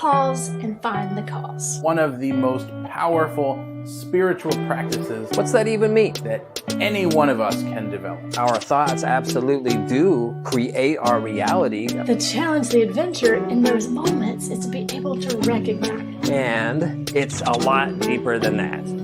Pause and find the cause. One of the most powerful spiritual practices. What's that even mean? That any one of us can develop. Our thoughts absolutely do create our reality. The challenge, the adventure in those moments is to be able to recognize. And it's a lot deeper than that.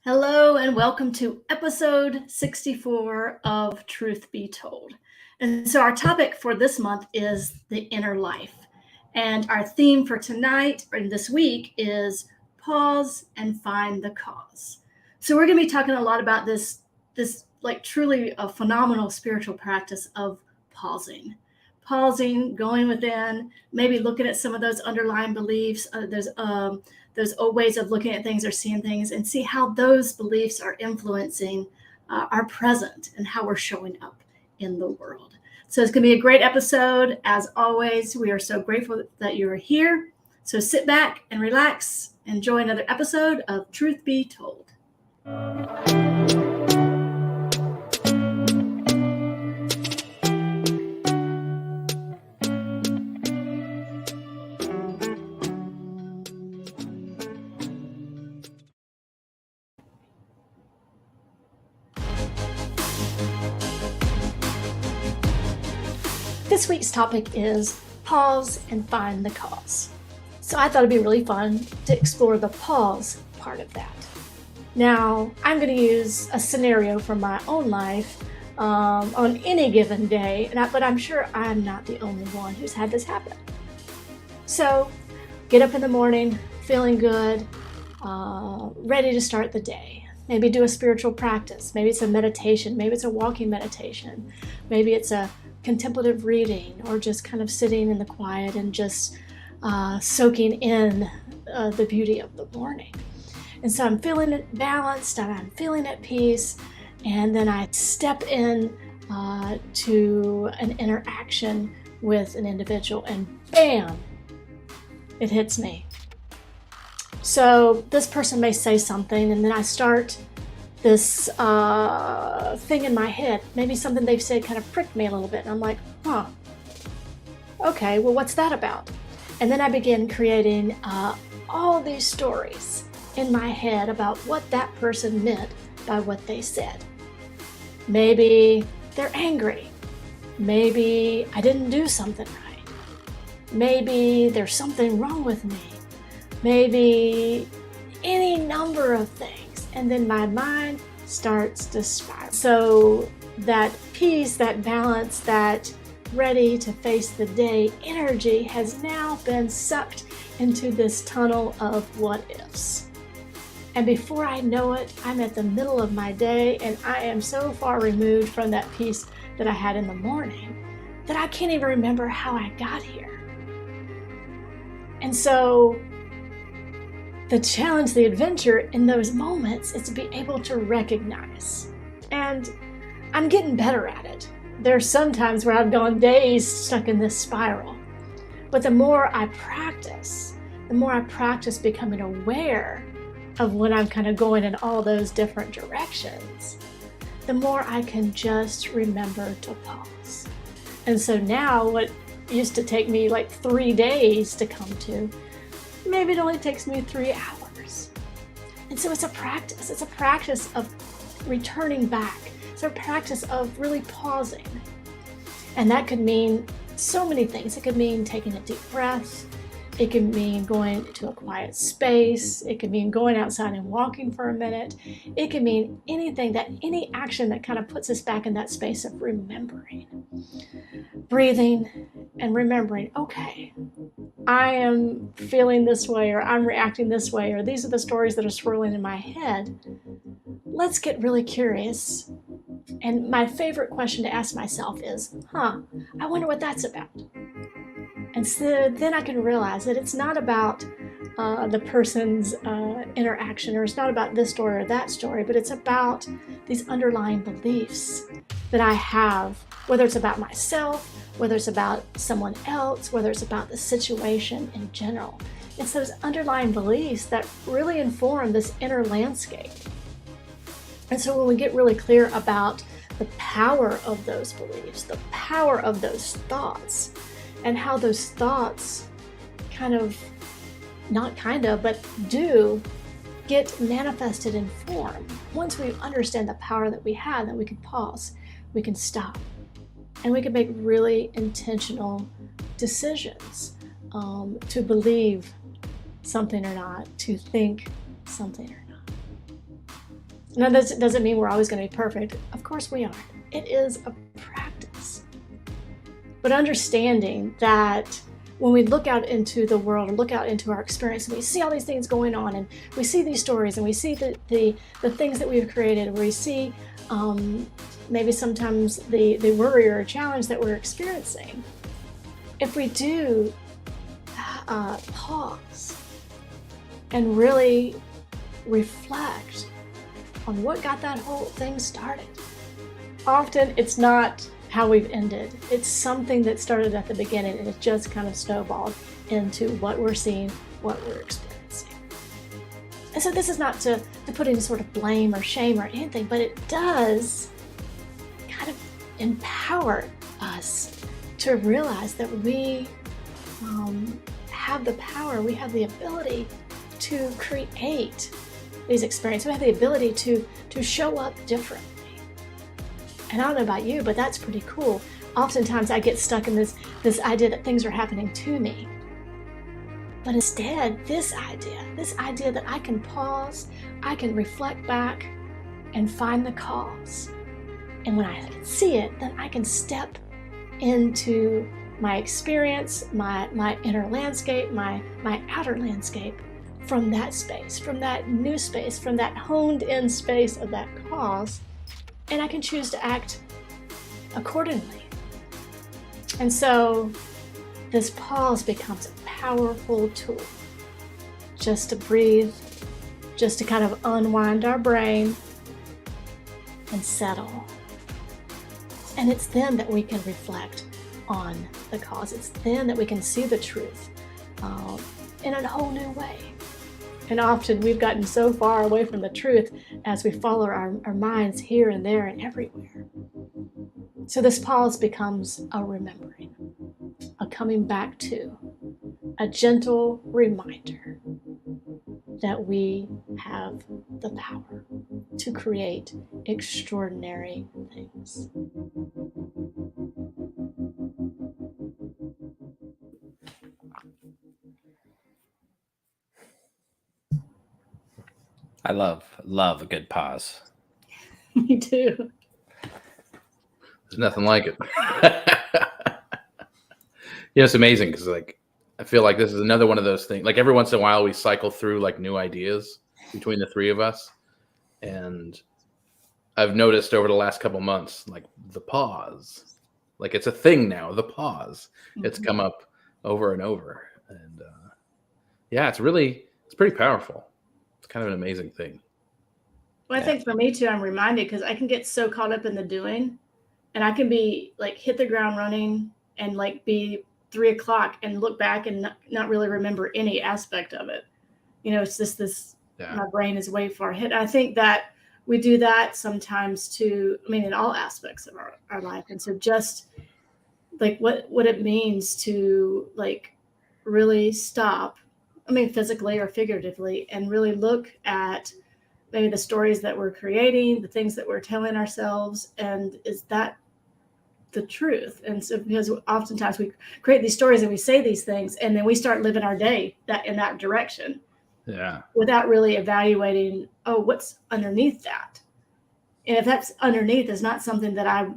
Hello and welcome to episode 64 of Truth Be Told. And so our topic for this month is the inner life. And our theme for tonight and this week is pause and find the cause. So we're going to be talking a lot about this like truly a phenomenal spiritual practice of pausing, going within, maybe looking at some of those underlying beliefs, those old ways of looking at things or seeing things, and see how those beliefs are influencing our present and how we're showing up in the world. So it's going to be a great episode. As always, we are so grateful that you're here. So sit back and relax. Enjoy another episode of Truth Be Told. This week's topic is pause and find the cause. So I thought it'd be really fun to explore the pause part of that. Now, I'm going to use a scenario from my own life on any given day, but I'm sure I'm not the only one who's had this happen. So, get up in the morning, feeling good, ready to start the day. Maybe do a spiritual practice. Maybe it's a meditation. Maybe it's a walking meditation. Maybe it's a contemplative reading, or just kind of sitting in the quiet and just soaking in the beauty of the morning. And so I'm feeling balanced and I'm feeling at peace, and then I step in to an interaction with an individual, and bam, it hits me. So this person may say something, and then I start this thing in my head. Maybe something they've said kind of pricked me a little bit, and I'm like, okay, well, what's that about? And then I begin creating all these stories in my head about what that person meant by what they said. Maybe they're angry. Maybe I didn't do something right. Maybe there's something wrong with me. Maybe any number of things. And then my mind starts to spiral. So that peace, that balance, that ready to face the day energy has now been sucked into this tunnel of what ifs. And before I know it, I'm at the middle of my day, and I am so far removed from that peace that I had in the morning that I can't even remember how I got here. And so the challenge, the adventure in those moments is to be able to recognize. And I'm getting better at it. There's some times where I've gone days stuck in this spiral. But the more I practice becoming aware of when I'm kind of going in all those different directions, the more I can just remember to pause. And so now what used to take me like 3 days to come to, maybe it only takes me 3 hours. And so it's a practice of returning back. It's a practice of really pausing. And that could mean so many things. It could mean taking a deep breath. It could mean going to a quiet space. It could mean going outside and walking for a minute. It could mean any action that kind of puts us back in that space of remembering. Breathing and remembering, okay, I am feeling this way, or I'm reacting this way, or these are the stories that are swirling in my head. Let's get really curious. And my favorite question to ask myself is, I wonder what that's about. And so then I can realize that it's not about the person's interaction, or it's not about this story or that story, but it's about these underlying beliefs that I have, whether it's about myself, whether it's about someone else, whether it's about the situation in general. It's those underlying beliefs that really inform this inner landscape. And so when we get really clear about the power of those beliefs, the power of those thoughts, and how those thoughts but do get manifested in form. Once we understand the power that we have, that we can pause, we can stop, and we can make really intentional decisions to believe something or not, to think something or not. Now, this doesn't mean we're always going to be perfect. Of course we aren't. It is a practice. But understanding that when we look out into the world and look out into our experience and we see all these things going on and we see these stories and we see the things that we've created, we see maybe sometimes the worry or challenge that we're experiencing, if we do pause and really reflect on what got that whole thing started. Often it's not how we've ended. It's something that started at the beginning and it just kind of snowballed into what we're seeing, what we're experiencing. And so this is not to put any sort of blame or shame or anything, but it does kind of empower us to realize that we have the power, we have the ability to create these experiences. We have the ability to show up differently. And I don't know about you, but that's pretty cool. Oftentimes I get stuck in this idea that things are happening to me. But instead, this idea that I can pause, I can reflect back and find the cause. And when I can see it, then I can step into my experience, my inner landscape, my outer landscape from that space, from that new space, from that honed in space of that cause. And I can choose to act accordingly. And so this pause becomes a powerful tool just to breathe, just to kind of unwind our brain and settle. And it's then that we can reflect on the cause. It's then that we can see the truth in a whole new way. And often we've gotten so far away from the truth as we follow our minds here and there and everywhere. So this pause becomes a remembering, a coming back to, a gentle reminder that we have the power to create extraordinary things. I love a good pause. Me too. There's nothing like it. It's amazing because I feel like this is another one of those things. Like every once in a while we cycle through like new ideas between the three of us. And I've noticed over the last couple months, like the pause, like it's a thing now, the pause. It's come up over and over. And it's pretty powerful. It's kind of an amazing thing. Well, I think for me too, I'm reminded because I can get so caught up in the doing and I can be like hit the ground running and like be 3 o'clock and look back and not really remember any aspect of it. It's just my brain is way far ahead. I think that we do that sometimes too, in all aspects of our life. And so just like what it means to like really stop, physically or figuratively, and really look at maybe the stories that we're creating, the things that we're telling ourselves, and is that the truth? And so because oftentimes we create these stories and we say these things and then we start living our day in that direction. Yeah. Without really evaluating, what's underneath that? And if that's underneath is not something that I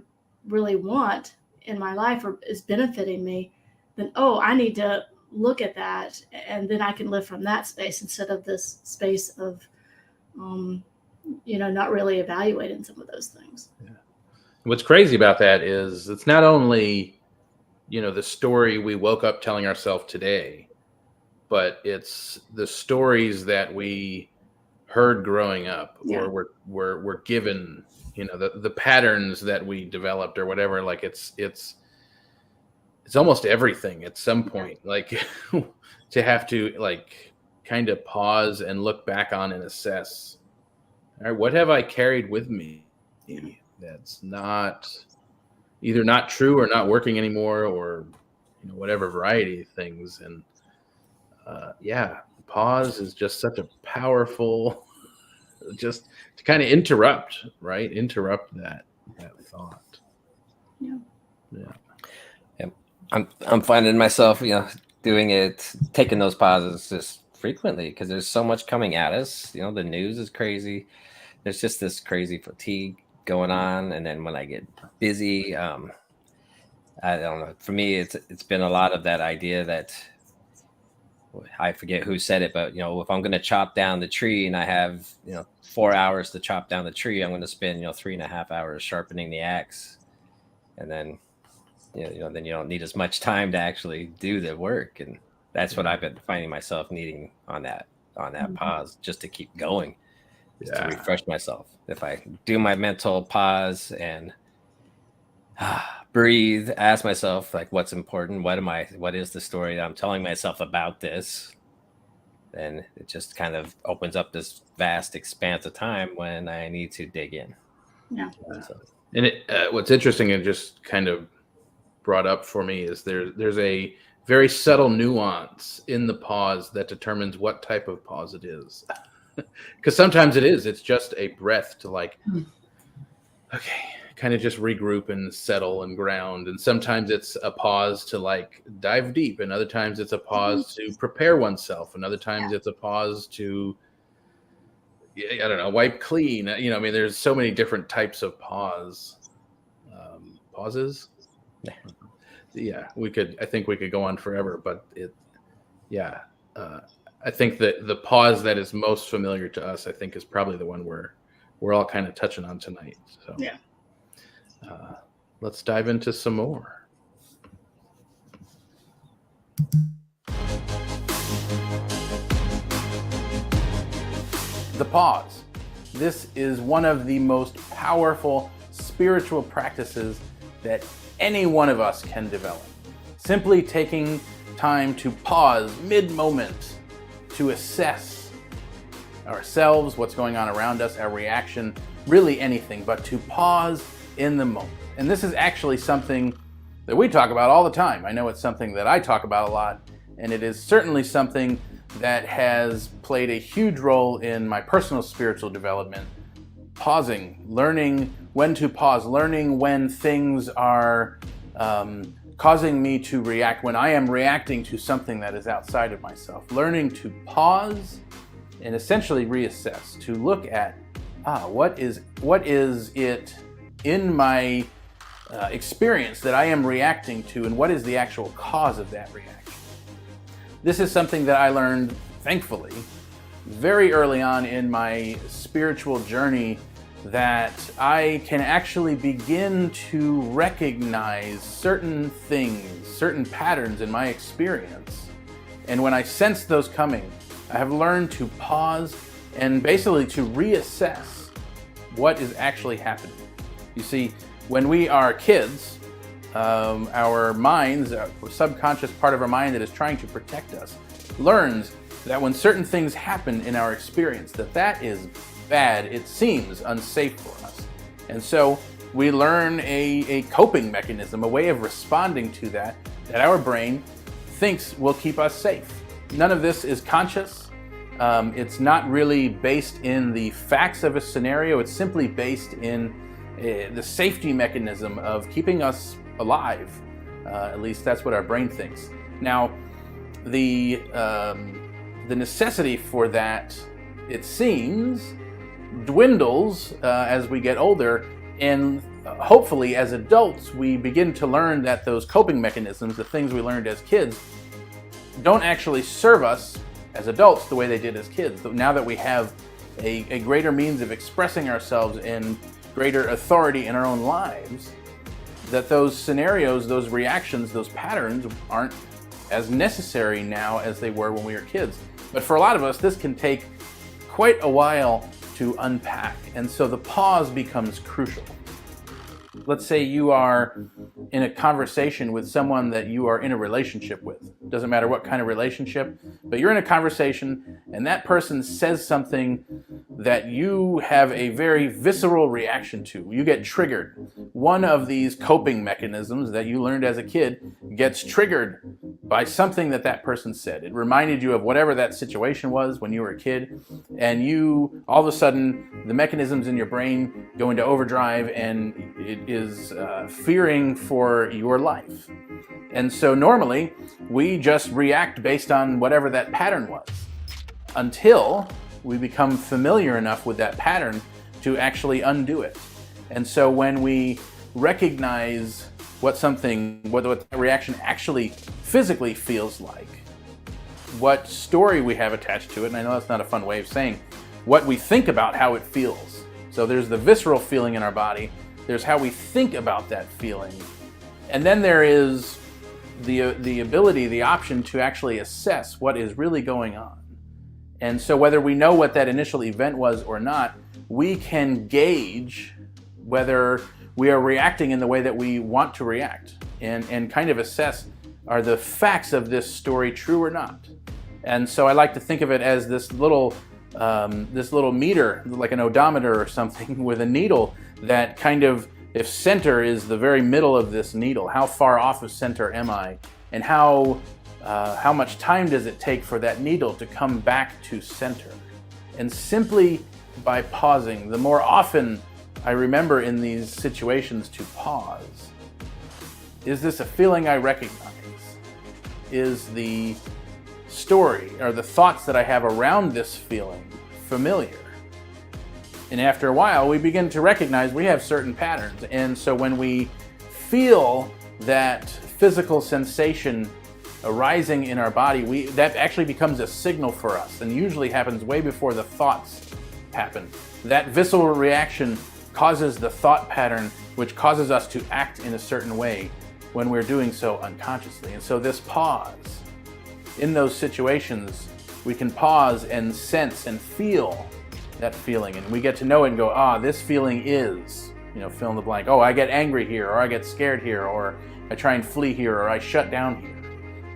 really want in my life or is benefiting me, then I need to look at that, and then I can live from that space instead of this space of not really evaluating some of those things. Yeah. What's crazy about that is it's not only the story we woke up telling ourselves today, but it's the stories that we heard growing up or were given, the patterns that we developed or whatever. Like it's almost everything at some point, like to have to like kind of pause and look back on and assess All right, what have I carried with me that's not either not true or not working anymore, or whatever variety of things. And pause is just such a powerful, just to kind of interrupt that thought. Yeah. I'm finding myself, doing it, taking those pauses just frequently because there's so much coming at us. The news is crazy. There's just this crazy fatigue going on, and then when I get busy, I don't know. For me, it's been a lot of that idea that I forget who said it, but if I'm going to chop down the tree and I have 4 hours to chop down the tree, I'm going to spend 3.5 hours sharpening the axe, and then then you don't need as much time to actually do the work. And that's what I've been finding myself needing on that pause, just to keep going, to refresh myself. If I do my mental pause and breathe, ask myself like, what's important? What is the story that I'm telling myself about this? Then it just kind of opens up this vast expanse of time when I need to dig in. Yeah. And what's interesting and just kind of brought up for me is there's a very subtle nuance in the pause that determines what type of pause it is. Because sometimes it's just a breath to okay, kind of just regroup and settle and ground. And sometimes it's a pause to dive deep, and other times it's a pause to prepare oneself, and other times it's a pause to wipe clean. There's so many different types of pauses. I think we could go on forever, but I think that the pause that is most familiar to us, I think, is probably the one we're all kind of touching on tonight. So let's dive into some more. The pause. This is one of the most powerful spiritual practices that any one of us can develop. Simply taking time to pause mid-moment to assess ourselves, what's going on around us, our reaction, really anything, but to pause in the moment. And this is actually something that we talk about all the time. I know it's something that I talk about a lot, and it is certainly something that has played a huge role in my personal spiritual development. Pausing, learning when to pause, learning when things are causing me to react, when I am reacting to something that is outside of myself. Learning to pause and essentially reassess, to look at what is it in my experience that I am reacting to, and what is the actual cause of that reaction. This is something that I learned, thankfully, very early on in my spiritual journey, that I can actually begin to recognize certain things, certain patterns in my experience. And when I sense those coming, I have learned to pause and basically to reassess what is actually happening. You see, when we are kids, our minds, a subconscious part of our mind that is trying to protect us, learns that when certain things happen in our experience, that is bad, it seems unsafe for us. And so we learn a coping mechanism, a way of responding to that our brain thinks will keep us safe. None of this is conscious. It's not really based in the facts of a scenario. It's simply based in the safety mechanism of keeping us alive. At least that's what our brain thinks. Now, the necessity for that, it seems, dwindles as we get older, and hopefully as adults we begin to learn that those coping mechanisms, the things we learned as kids, don't actually serve us as adults the way they did as kids. Now that we have a greater means of expressing ourselves and greater authority in our own lives, that those scenarios, those reactions, those patterns aren't as necessary now as they were when we were kids. But for a lot of us, this can take quite a while to unpack, and so the pause becomes crucial. Let's say you are in a conversation with someone that you are in a relationship with. Doesn't matter what kind of relationship, but you're in a conversation and that person says something that you have a very visceral reaction to. You get triggered. One of these coping mechanisms that you learned as a kid gets triggered by something that that person said. It reminded you of whatever that situation was when you were a kid, and you, all of a sudden, the mechanisms in your brain go into overdrive, and it is fearing for your life. And so normally, we just react based on whatever that pattern was, until we become familiar enough with that pattern to actually undo it. And so when we recognize what that reaction actually physically feels like, what story we have attached to it, and I know that's not a fun way of saying what we think about how it feels. So there's the visceral feeling in our body, there's how we think about that feeling, and then there is the ability, the option to actually assess what is really going on. And so whether we know what that initial event was or not, we can gauge whether we are reacting in the way that we want to react, and kind of assess, are the facts of this story true or not? And so I like to think of it as this little meter, like an odometer or something, with a needle that kind of, if center is the very middle of this needle, how far off of center am I? And how much time does it take for that needle to come back to center? And simply by pausing, the more often I remember in these situations to pause. Is this a feeling I recognize? Is the story or the thoughts that I have around this feeling familiar? And after a while, we begin to recognize we have certain patterns. And so when we feel that physical sensation arising in our body, that actually becomes a signal for us, and usually happens way before the thoughts happen. That visceral reaction causes the thought pattern, which causes us to act in a certain way when we're doing so unconsciously. And so this pause, in those situations, we can pause and sense and feel that feeling, and we get to know it and go, this feeling is, fill in the blank. I get angry here, or I get scared here, or I try and flee here, or I shut down here.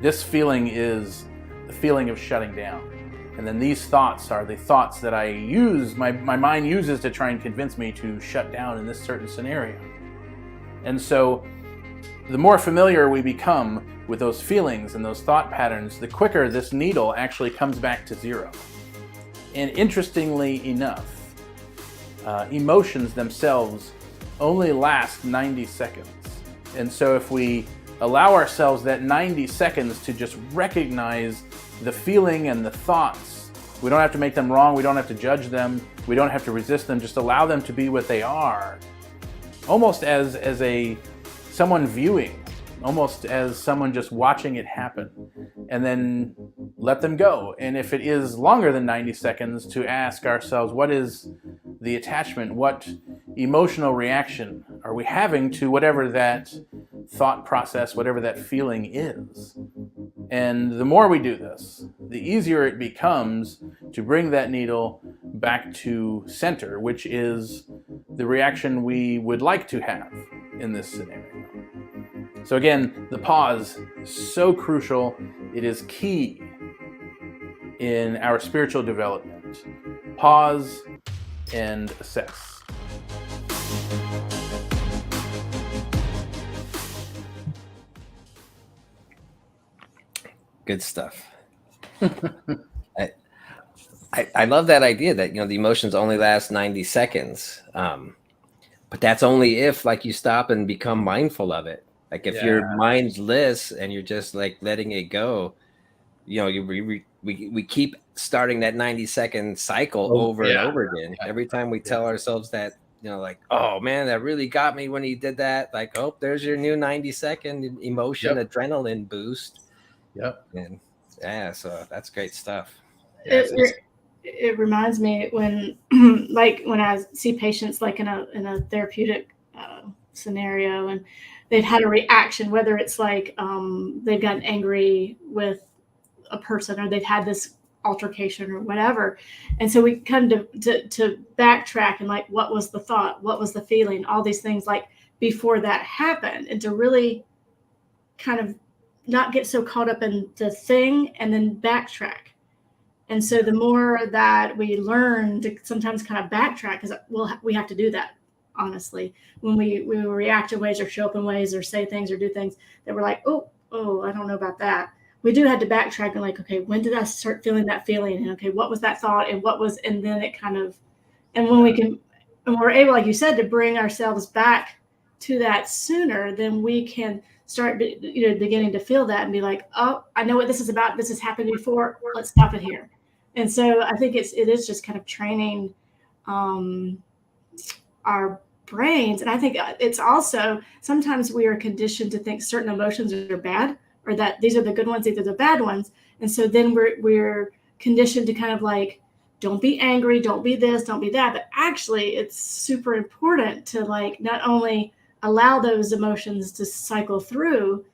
This feeling is the feeling of shutting down. And then these thoughts are the thoughts that I use, my mind uses to try and convince me to shut down in this certain scenario. And so the more familiar we become with those feelings and those thought patterns, the quicker this needle actually comes back to zero. And interestingly enough, emotions themselves only last 90 seconds. And so if we allow ourselves that 90 seconds to just recognize the feeling and the thoughts, we don't have to make them wrong, we don't have to judge them, we don't have to resist them, just allow them to be what they are, almost as someone viewing, almost as someone just watching it happen, and then let them go. And if it is longer than 90 seconds, to ask ourselves, what is the attachment, what emotional reaction are we having to whatever that thought process, whatever that feeling is? And the more we do this, the easier it becomes to bring that needle back to center, which is the reaction we would like to have in this scenario. So again, the pause is so crucial. It is key in our spiritual development. Pause and assess. Good stuff. I love that idea that, the emotions only last 90 seconds. But that's only if, like, you stop and become mindful of it. Like, if your mind's less and you're just like letting it go, we keep starting that 90-second cycle over and over again. Every time we tell ourselves that, like, oh man, that really got me when he did that. Like, oh, there's your new 90-second emotion, adrenaline boost. Yep. And so that's great stuff. It reminds me when, like, when I see patients like in a therapeutic scenario, and they've had a reaction, whether it's like they've gotten angry with a person, or they've had this altercation or whatever, and so we come to backtrack and, like, what was the thought, what was the feeling, all these things, like, before that happened, and to really kind of not get so caught up in the thing and then backtrack And so the more that we learn to sometimes kind of backtrack, because we have to do that, honestly, when we react in ways or show up in ways or say things or do things that we're like, oh, I don't know about that. We do have to backtrack and like, okay, when did I start feeling that feeling? And okay, what was that thought? And then it kind of, and when we're able, like you said, to bring ourselves back to that sooner, then we can start, beginning to feel that and be like, oh, I know what this is about. This has happened before. Let's stop it here. And so I think it is just kind of training our brains. And I think it's also, sometimes we are conditioned to think certain emotions are bad, or that these are the good ones, these are the bad ones. And so then we're conditioned to kind of like, don't be angry, don't be this, don't be that. But actually, it's super important to like not only allow those emotions to cycle through,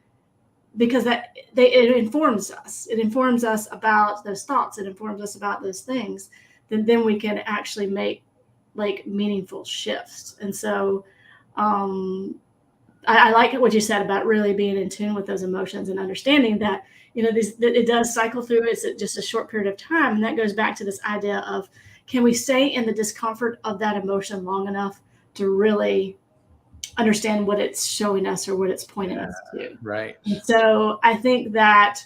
because it informs us. It informs us about those thoughts. It informs us about those things. Then we can actually make like meaningful shifts. And so I like what you said about really being in tune with those emotions and understanding that, that it does cycle through. It's just a short period of time. And that goes back to this idea of, can we stay in the discomfort of that emotion long enough to really understand what it's showing us or what it's pointing us to? Right. And so I think that,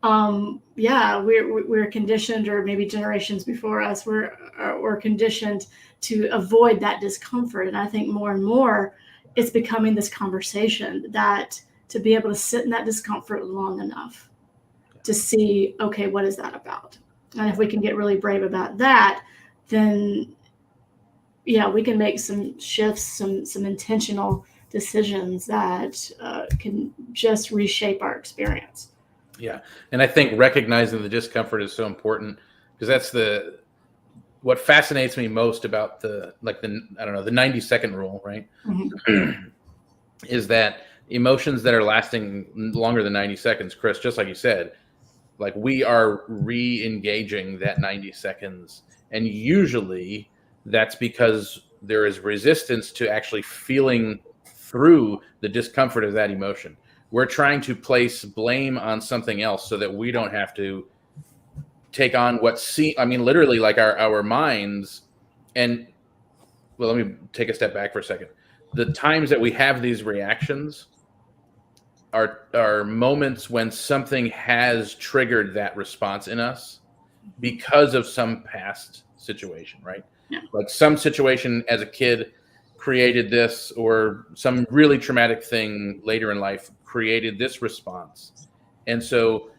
we're conditioned, or maybe generations before us were conditioned to avoid that discomfort. And I think more and more it's becoming this conversation that to be able to sit in that discomfort long enough to see, okay, what is that about? And if we can get really brave about that, then we can make some shifts, some intentional decisions that can just reshape our experience. Yeah. And I think recognizing the discomfort is so important, because that's what fascinates me most about the 90-second rule, right? Mm-hmm. Is that emotions that are lasting longer than 90 seconds, Chris, just like you said, like we are re-engaging that 90 seconds. And usually that's because there is resistance to actually feeling through the discomfort of that emotion. We're trying to place blame on something else so that we don't have to take on literally like our minds. And well, let me take a step back for a second. The times that we have these reactions are moments when something has triggered that response in us because of some past situation, right? Yeah. Like some situation as a kid created this, or some really traumatic thing later in life created this response. And so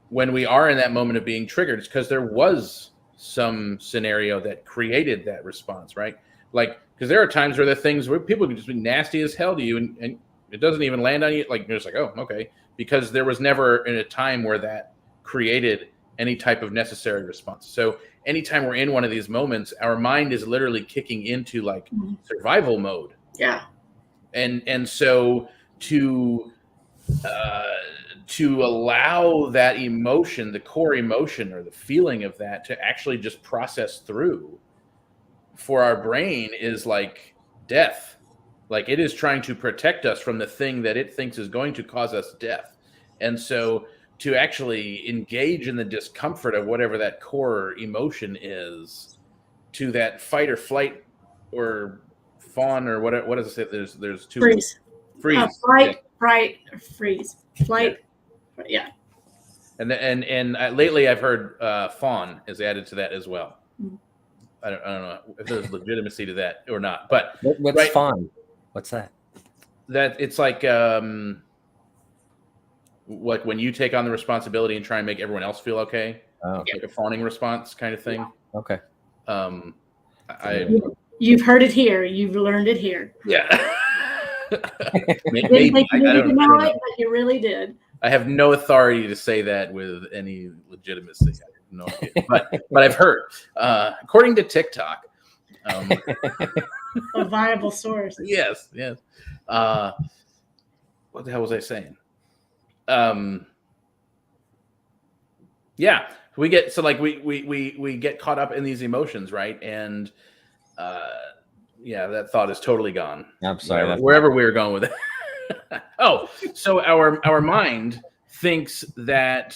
when we are in that moment of being triggered, it's because there was some scenario that created that response, right? Like, because there are times where the things where people can just be nasty as hell to you, and it doesn't even land on you. Like, you're just like, oh, okay. Because there was never in a time where that created any type of necessary response. So anytime we're in one of these moments, our mind is literally kicking into like survival mode. Yeah. And so to allow that emotion, the core emotion or the feeling of that, to actually just process through for our brain is like death. Like it is trying to protect us from the thing that it thinks is going to cause us death. And so to actually engage in the discomfort of whatever that core emotion is, to that fight or flight or fawn or what does it say? There's two. Freeze. Flight, fright, or freeze. Flight. Yeah. And lately I've heard fawn is added to that as well. Mm-hmm. I don't know if there's legitimacy to that or not, but what's fawn? What's that? That it's like when you take on the responsibility and try and make everyone else feel okay, like a fawning response kind of thing. Okay. You've heard it here. You've learned it here. Yeah. Maybe you didn't know it, but you really did. I have no authority to say that with any legitimacy. I have no idea. But I've heard, according to TikTok, a viable source. Yes. What the hell was I saying? Yeah, we get we get caught up in these emotions, right? And that thought is totally gone. I'm sorry. Wherever we were going with it. Oh, so our mind thinks that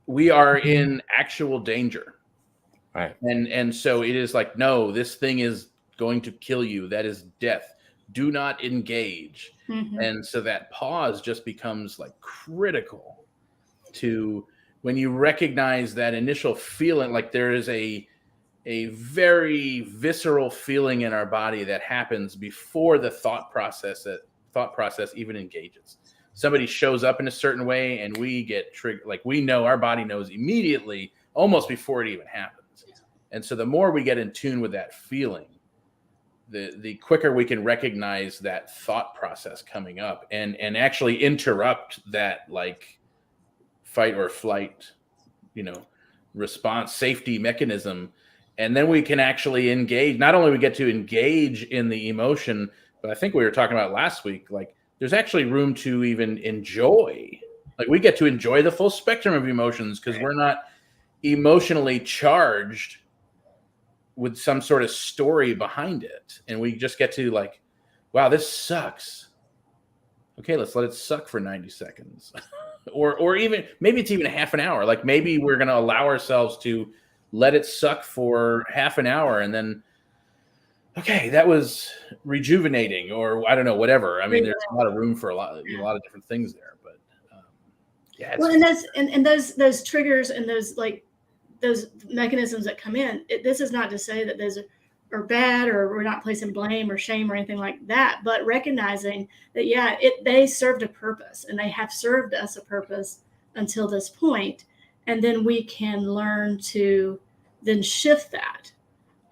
we are in actual danger. Right. And so it is like, no, this thing is going to kill you. That is death. Do not engage. Mm-hmm. And so that pause just becomes like critical to when you recognize that initial feeling, like there is a very visceral feeling in our body that happens before the thought process even engages. Somebody shows up in a certain way and we get triggered, like we know, our body knows immediately, almost before it even happens. And so the more we get in tune with that feeling, the quicker we can recognize that thought process coming up and actually interrupt that like fight or flight, response safety mechanism. And then we can actually engage. Not only we get to engage in the emotion, but I think we were talking about last week, like there's actually room to even enjoy. Like we get to enjoy the full spectrum of emotions because we're not emotionally charged with some sort of story behind it. And we just get to like, wow, this sucks. Okay, let's let it suck for 90 seconds. or even, maybe it's even a half an hour. Like maybe we're going to allow ourselves to let it suck for half an hour and then, okay, that was rejuvenating, or I don't know, whatever. I mean, there's a lot of room for a lot of different things there, but yeah. Well, and those triggers and those mechanisms that come in, this is not to say that those are bad or we're not placing blame or shame or anything like that, but recognizing that, yeah, they served a purpose and they have served us a purpose until this point. And then we can learn to then shift that,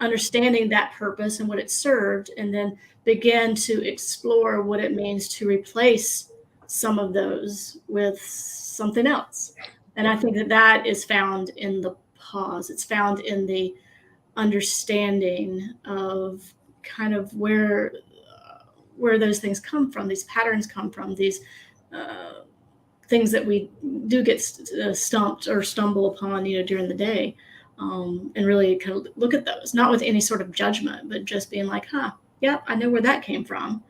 understanding that purpose and what it served, and then begin to explore what it means to replace some of those with something else. And I think that is found in the pause. It's found in the understanding of kind of where those things come from, these patterns come from, these things that we do get stumped or stumble upon, during the day, and really kind of look at those, not with any sort of judgment, but just being like, yeah, I know where that came from.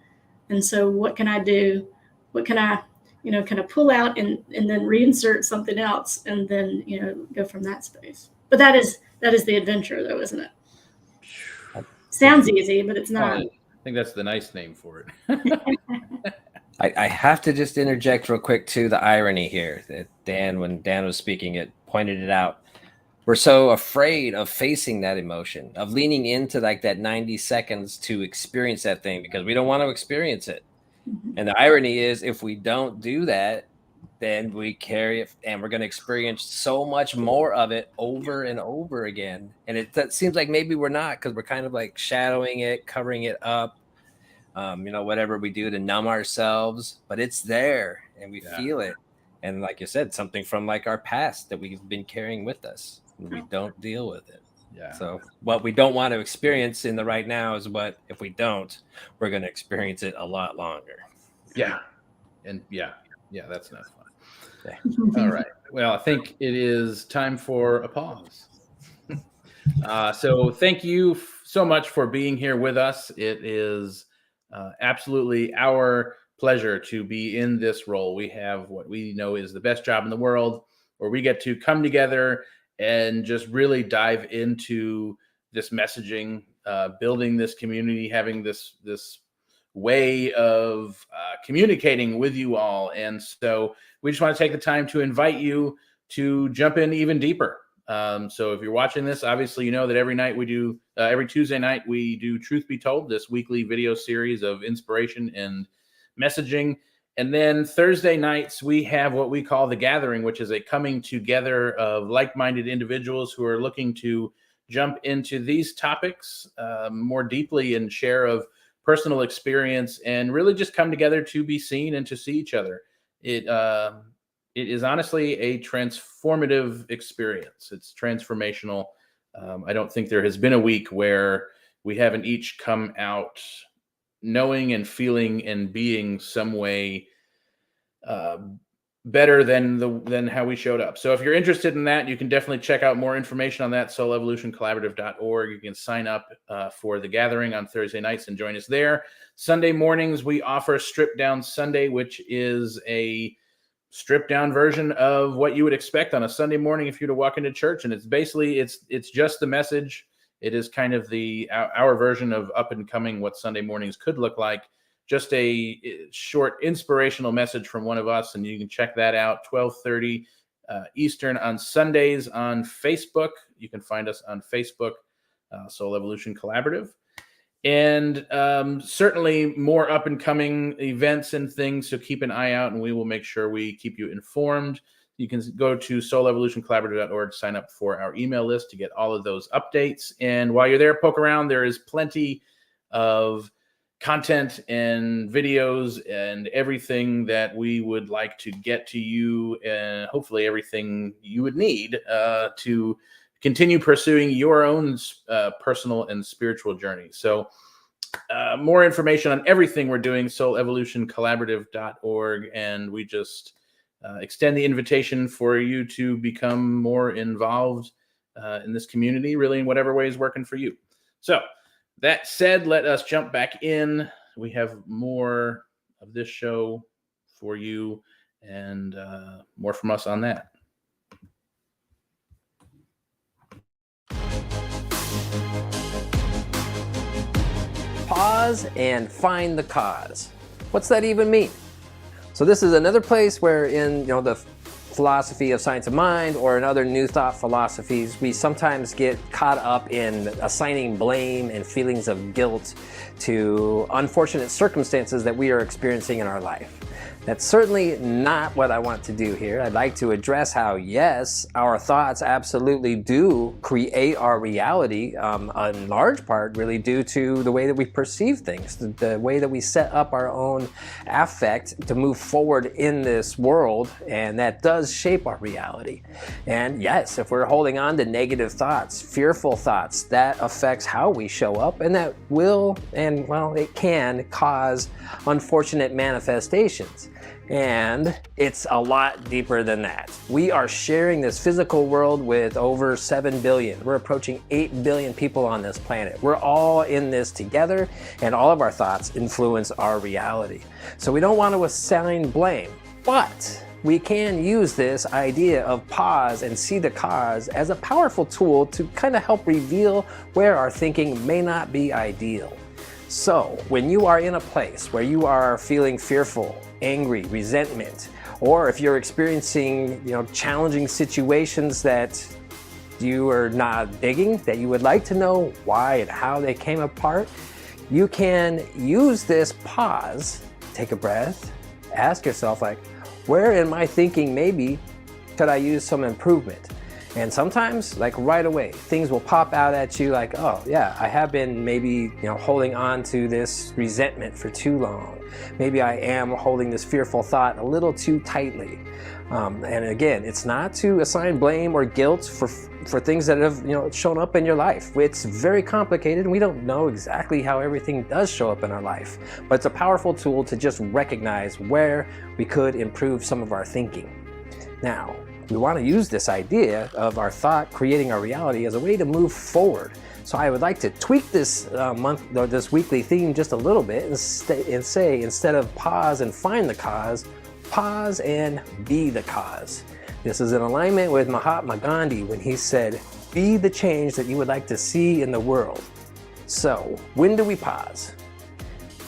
And so what can I do? What can I, kind of pull out and then reinsert something else and then, go from that space. But that is the adventure though, isn't it? Sounds easy, but it's not. I think that's the nice name for it. I have to just interject real quick too, the irony here that when Dan was speaking, it pointed it out. We're so afraid of facing that emotion, of leaning into like that 90 seconds to experience that thing because we don't want to experience it. Mm-hmm. And the irony is if we don't do that, then we carry it and we're going to experience so much more of it over and over again. And that seems like maybe we're not, because we're kind of like shadowing it, covering it up, whatever we do to numb ourselves, but it's there and we feel it. And like you said, something from like our past that we've been carrying with us and we don't deal with it. Yeah. So what we don't want to experience in the right now is what, if we don't, we're going to experience it a lot longer. Yeah. And yeah, that's not fun. Yeah. All right. Well, I think it is time for a pause. So thank you so much for being here with us. It is absolutely our pleasure to be in this role. We have what we know is the best job in the world, where we get to come together and just really dive into this messaging, building this community, having this way of communicating with you all. And so we just want to take the time to invite you to jump in even deeper. So if you're watching this, obviously, you know that every Tuesday night, we do Truth Be Told, this weekly video series of inspiration and messaging. And then Thursday nights, we have what we call The Gathering, which is a coming together of like-minded individuals who are looking to jump into these topics more deeply and share of personal experience and really just come together to be seen and to see each other. It is honestly a transformative experience. It's transformational. I don't think there has been a week where we haven't each come out knowing and feeling and being some way better than how we showed up. So if you're interested in that, you can definitely check out more information on that, soulevolutioncollaborative.org. You can sign up for The Gathering on Thursday nights and join us there. Sunday mornings, we offer Strip Down Sunday, which is a stripped down version of what you would expect on a Sunday morning if you were to walk into church. And it's basically, it's just the message. It is kind of our version of up and coming, what Sunday mornings could look like. Just a short inspirational message from one of us. And you can check that out, 12:30 Eastern on Sundays on Facebook. You can find us on Facebook, Soul Evolution Collaborative. And certainly more up and coming events and things. So keep an eye out, and we will make sure we keep you informed. You can go to soulevolutioncollaborative.org, sign up for our email list to get all of those updates. And while you're there, poke around. There is plenty of content and videos and everything that we would like to get to you, and hopefully everything you would need to continue pursuing your own personal and spiritual journey. So more information on everything we're doing, soulevolutioncollaborative.org. And we just extend the invitation for you to become more involved in this community, really in whatever way is working for you. So that said, let us jump back in. We have more of this show for you, and more from us on that. Pause and find the cause. What's that even mean? So this is another place where in the philosophy of science of mind or in other new thought philosophies, we sometimes get caught up in assigning blame and feelings of guilt to unfortunate circumstances that we are experiencing in our life. That's certainly not what I want to do here. I'd like to address how, yes, our thoughts absolutely do create our reality, in large part really due to the way that we perceive things, the way that we set up our own affect to move forward in this world, and that does shape our reality. And yes, if we're holding on to negative thoughts, fearful thoughts, that affects how we show up, and that will, and well, it can cause unfortunate manifestations. And it's a lot deeper than that. We are sharing this physical world with over 7 billion. We're approaching 8 billion people on this planet. We're all in this together, and all of our thoughts influence our reality. So we don't want to assign blame, but we can use this idea of pause and see the cause as a powerful tool to kind of help reveal where our thinking may not be ideal. So when you are in a place where you are feeling fearful, angry, resentment, or if you're experiencing challenging situations that you are not digging, that you would like to know why and how they came apart, you can use this pause, take a breath, ask yourself, like, where in my thinking maybe could I use some improvement? And sometimes, like right away, things will pop out at you like, oh yeah, I have been maybe holding on to this resentment for too long. Maybe I am holding this fearful thought a little too tightly. And again, it's not to assign blame or guilt for things that have shown up in your life. It's very complicated, and we don't know exactly how everything does show up in our life. But it's a powerful tool to just recognize where we could improve some of our thinking. Now, we want to use this idea of our thought creating our reality as a way to move forward. So I would like to tweak this this weekly theme just a little bit and say, instead of pause and find the cause, pause and be the cause. This is in alignment with Mahatma Gandhi when he said, be the change that you would like to see in the world. So when do we pause?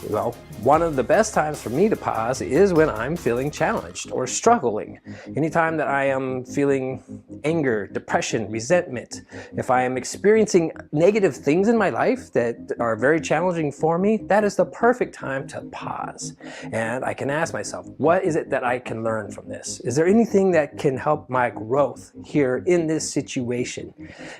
Well, one of the best times for me to pause is when I'm feeling challenged or struggling. Anytime that I am feeling anger, depression, resentment, if I am experiencing negative things in my life that are very challenging for me, that is the perfect time to pause. And I can ask myself, what is it that I can learn from this? Is there anything that can help my growth here in this situation?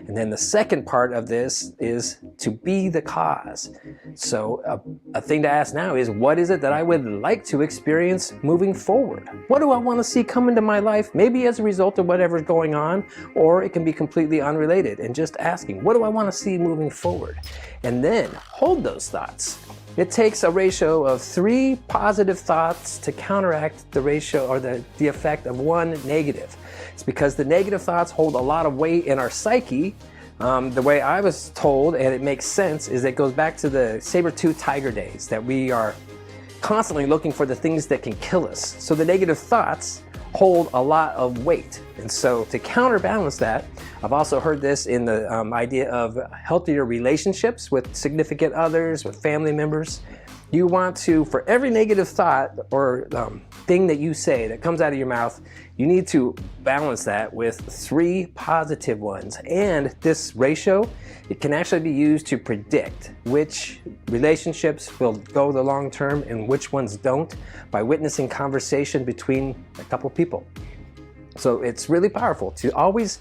And then the second part of this is to be the cause. So a thing to ask now is, what is it that I would like to experience moving forward? What do I want to see come into my life, maybe as a result of whatever's going on, or it can be completely unrelated, and just asking, what do I want to see moving forward? And then hold those thoughts. It takes a ratio of 3 positive thoughts to counteract the ratio or the effect of 1 negative. It's because the negative thoughts hold a lot of weight in our psyche. The way I was told, and it makes sense, is it goes back to the saber-toothed tiger days, that we are constantly looking for the things that can kill us. So the negative thoughts hold a lot of weight. And so to counterbalance that, I've also heard this in the idea of healthier relationships with significant others, with family members. You want to, for every negative thought or thing that you say that comes out of your mouth, you need to balance that with 3 positive ones. And this ratio, it can actually be used to predict which relationships will go the long term and which ones don't by witnessing conversation between a couple people. So it's really powerful to always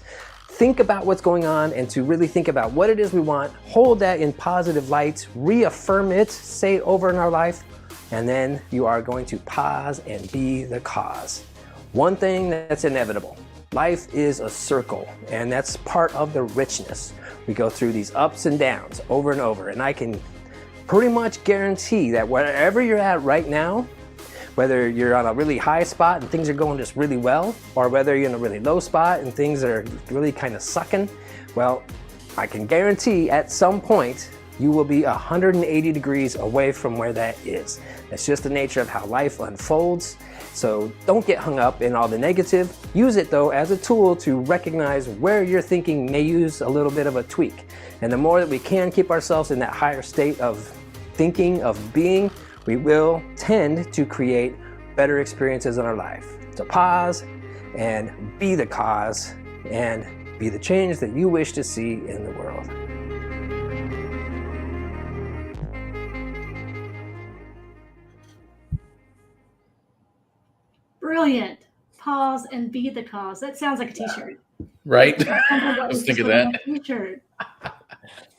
think about what's going on and to really think about what it is we want, hold that in positive light, reaffirm it, say it over in our life, and then you are going to pause and be the cause. One thing that's inevitable, life is a circle, and that's part of the richness. We go through these ups and downs over and over, and I can pretty much guarantee that wherever you're at right now, whether you're on a really high spot and things are going just really well, or whether you're in a really low spot and things are really kind of sucking, well, I can guarantee at some point you will be 180 degrees away from where that is. That's just the nature of how life unfolds. So don't get hung up in all the negative. Use it though as a tool to recognize where your thinking may use a little bit of a tweak. And the more that we can keep ourselves in that higher state of thinking, of being, we will tend to create better experiences in our life. So pause and be the cause and be the change that you wish to see in the world. Brilliant. Pause and be the cause. That sounds like a t-shirt. Right? I was thinking that. T-shirt.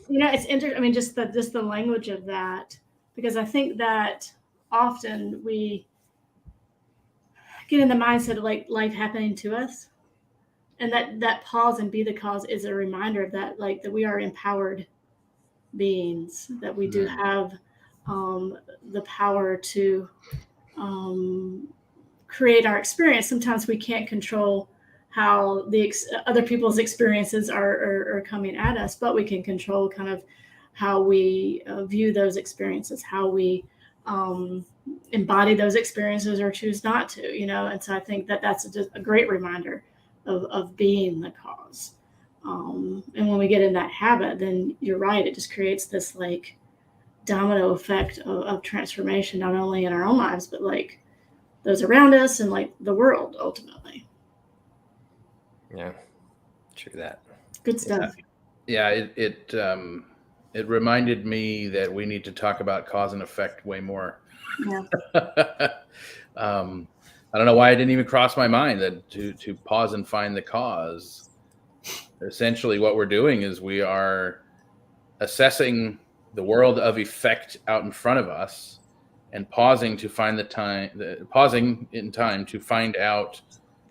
It's interesting. I mean, just the language of that, because I think that often we get in the mindset of like life happening to us, and that pause and be the cause is a reminder of that, like that we are empowered beings, that we do have the power to create our experience. Sometimes we can't control how the other people's experiences are coming at us, but we can control kind of how we view those experiences, how we embody those experiences or choose not to, And so I think that that's just a great reminder of being the cause. And when we get in that habit, then you're right. It just creates this like domino effect of transformation, not only in our own lives, but like those around us and like the world ultimately. Yeah, true that. Good stuff. Yeah, it reminded me that we need to talk about cause and effect way more. Yeah. I don't know why it didn't even cross my mind that to pause and find the cause. Essentially, what we're doing is we are assessing the world of effect out in front of us and pausing to find pausing in time to find out,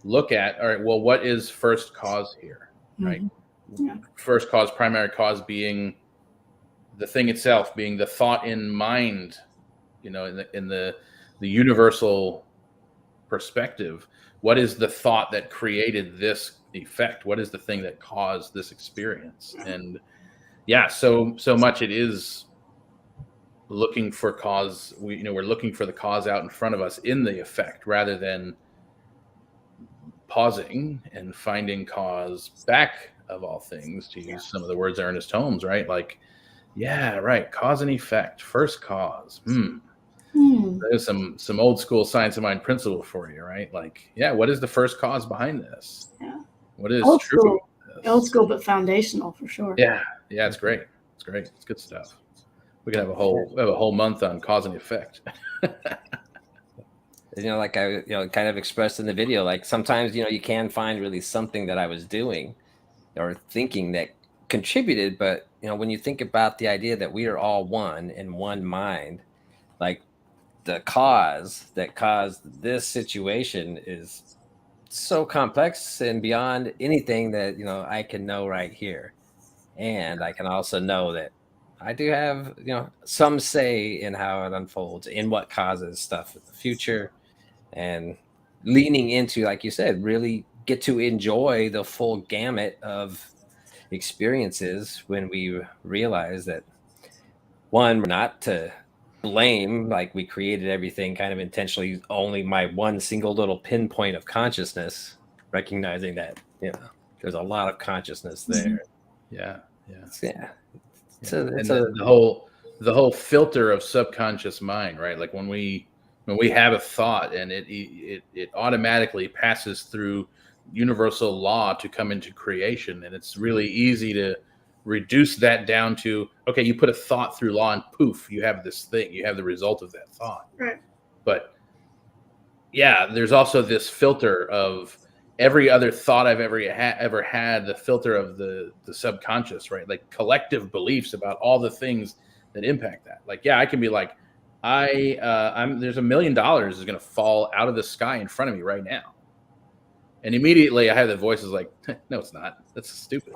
look at, all right, well, what is first cause here, right? Mm-hmm. Yeah. First cause, primary cause being the thing itself, being the thought in mind, in the universal perspective. What is the thought that created this effect? What is the thing that caused this experience? And yeah, so much it is looking for cause. We're looking for the cause out in front of us in the effect, rather than pausing and finding cause back of all things, to use some of the words of Ernest Holmes, right? Like, yeah, right. Cause and effect, first cause. There's some old school science of mind principle for you, right? Like, yeah, what is the first cause behind this? Yeah. What is old true? School. Old school, but foundational for sure. Yeah, it's great. It's great. It's good stuff. We can have a whole month on cause and effect. Like I kind of expressed in the video, like sometimes you can find really something that I was doing or thinking that contributed, but when you think about the idea that we are all one in one mind, like the cause that caused this situation is so complex and beyond anything that I can know right here. And I can also know that I do have some say in how it unfolds, in what causes stuff in the future, and leaning into, like you said, really get to enjoy the full gamut of experiences when we realize that, one, we're not to blame, like we created everything kind of intentionally, only my one single little pinpoint of consciousness, recognizing that, there's a lot of consciousness there. Yeah. Yeah. And the whole filter of subconscious mind, right? Like when we have a thought and it automatically passes through universal law to come into creation, and it's really easy to reduce that down to, okay, you put a thought through law and poof, you have this thing, you have the result of that thought. Right. But yeah, there's also this filter of every other thought I've ever had, the filter of the subconscious, right? Like collective beliefs about all the things that impact that. Like, yeah, I can be like, there's $1 million is going to fall out of the sky in front of me right now. And immediately I have the voices like, no, it's not. That's stupid.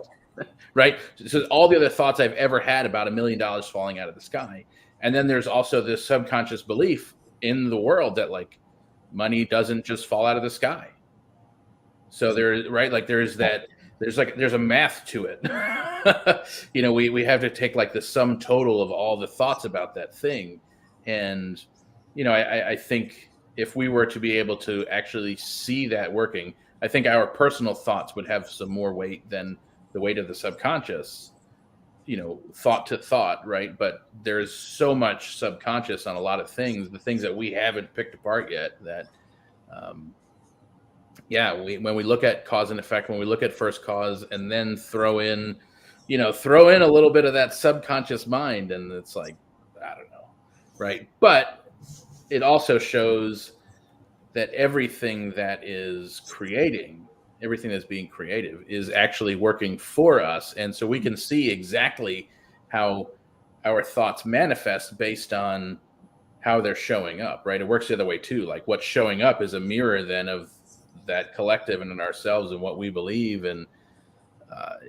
Right. So all the other thoughts I've ever had about $1 million falling out of the sky. And then there's also this subconscious belief in the world that like money doesn't just fall out of the sky. So there's a math to it. We have to take like the sum total of all the thoughts about that thing. And, I think if we were to be able to actually see that working, I think our personal thoughts would have some more weight than the weight of the subconscious, thought to thought, right? But there's so much subconscious on a lot of things, the things that we haven't picked apart yet, that, when we look at cause and effect, when we look at first cause, and then throw in a little bit of that subconscious mind, and it's like, I don't know, right? But it also shows that everything that is everything that's being creative is actually working for us. And so we can see exactly how our thoughts manifest based on how they're showing up, right? It works the other way too. Like what's showing up is a mirror then of that collective and in ourselves and what we believe. And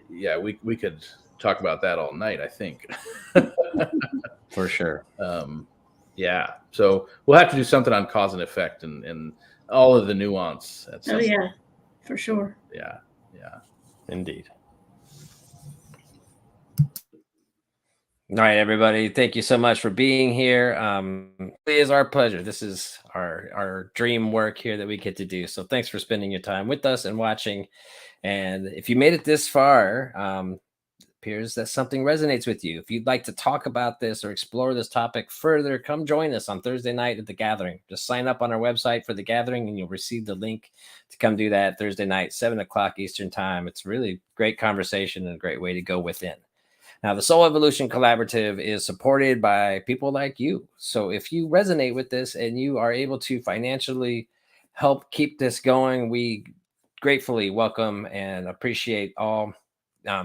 we could talk about that all night, I think. For sure. So we'll have to do something on cause and effect and all of the nuance. Oh yeah, for sure. Yeah. Indeed. All right, everybody. Thank you so much for being here. It is our pleasure. This is our dream work here that we get to do. So thanks for spending your time with us and watching. And if you made it this far, appears that something resonates with you. If you'd like to talk about this or explore this topic further, come join us on Thursday night at the Gathering. Just sign up on our website for the Gathering and you'll receive the link to come do that Thursday night, 7:00 Eastern time. It's really great conversation and a great way to go within. Now, the Soul Evolution Collaborative is supported by people like you. So if you resonate with this and you are able to financially help keep this going, we gratefully welcome and appreciate all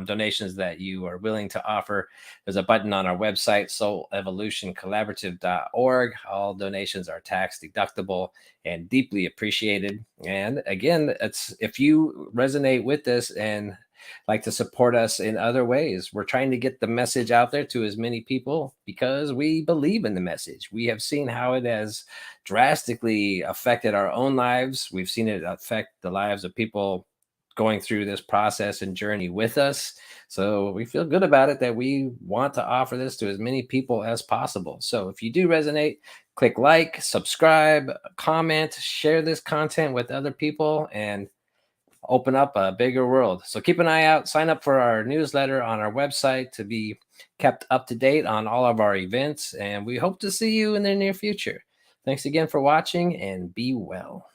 donations that you are willing to offer. There's a button on our website, soulevolutioncollaborative.org. All donations are tax deductible and deeply appreciated. And again, if you resonate with this and like to support us in other ways, we're trying to get the message out there to as many people because we believe in the message. We have seen how it has drastically affected our own lives. We've seen it affect the lives of people going through this process and journey with us. So we feel good about it that we want to offer this to as many people as possible. So if you do resonate, click like, subscribe, comment, share this content with other people, and open up a bigger world. So keep an eye out, sign up for our newsletter on our website to be kept up to date on all of our events. And we hope to see you in the near future. Thanks again for watching and be well.